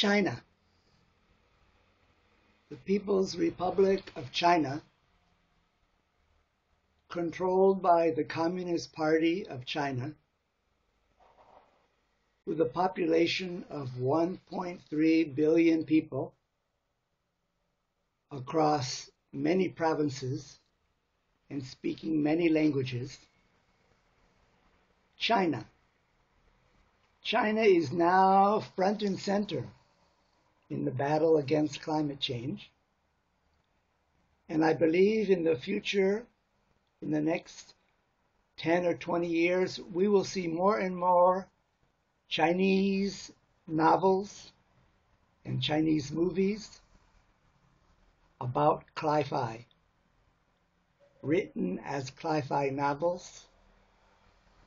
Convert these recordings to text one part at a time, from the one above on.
China. The People's Republic of China, controlled by the Communist Party of China, with a population of 1.3 billion people across many provinces and speaking many languages. China. China is now front and center in the battle against climate change. And I believe in the future, in the next 10 or 20 years, we will see more and more Chinese novels and Chinese movies about CLI-FI, written as CLI-FI novels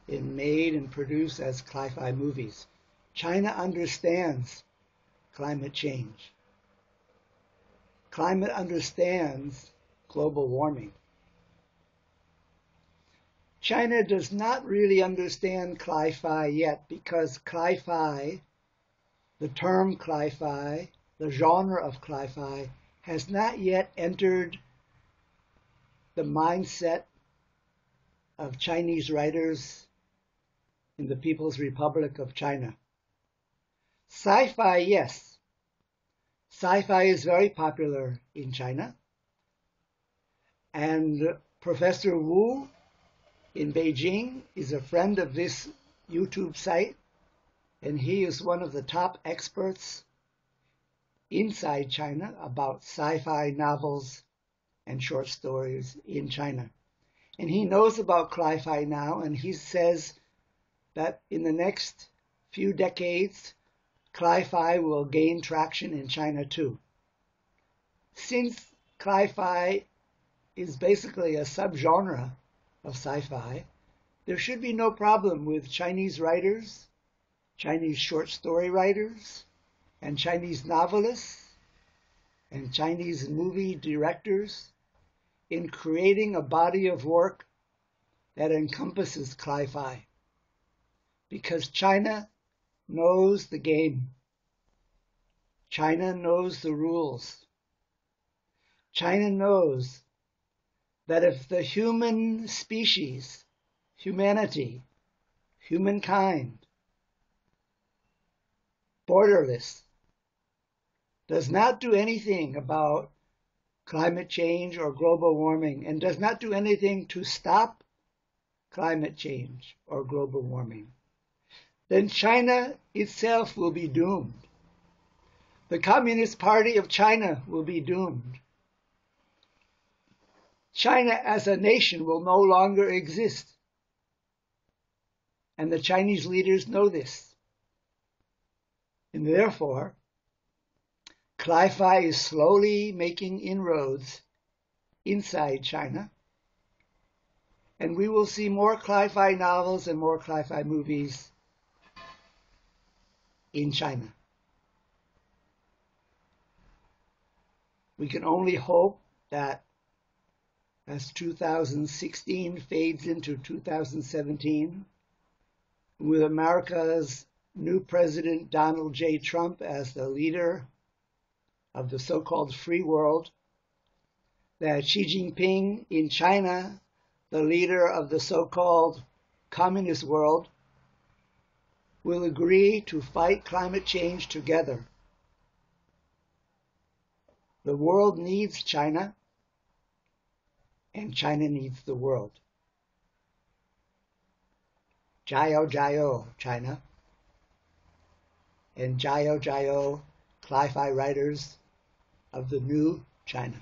and made and produced as CLI-FI movies. China understands climate change. Climate understands global warming. China does not really understand CLI-FI yet because CLI-FI, the term CLI-FI, the genre of CLI-FI, has not yet entered the mindset of Chinese writers in the People's Republic of China. Sci-fi, yes. Sci-fi is very popular in China. And Professor Wu in Beijing is a friend of this YouTube site, and he is one of the top experts inside China about sci-fi novels and short stories in China. And he knows about CLI-FI now, and he says that in the next few decades, CLI-FI will gain traction in China too. Since CLI-FI is basically a subgenre of sci-fi, there should be no problem with Chinese writers, Chinese short story writers, and Chinese novelists, and Chinese movie directors in creating a body of work that encompasses CLI-FI. Because China knows the game. China knows the rules. China knows that if the human species, humanity, humankind, borderless, does not do anything about climate change or global warming, and does not do anything to stop climate change or global warming, then China itself will be doomed. The Communist Party of China will be doomed. China as a nation will no longer exist. And the Chinese leaders know this. And therefore, CLI-FI is slowly making inroads inside China. And we will see more CLI-FI novels and more CLI-FI movies in China. We can only hope that as 2016 fades into 2017, with America's new president, Donald J. Trump, as the leader of the so-called free world, that Xi Jinping in China, the leader of the so-called communist world, will agree to fight climate change together. The world needs China, and China needs the world. Jiao Jiao, China. And Jiao Jiao, CLI-FI writers of the new China.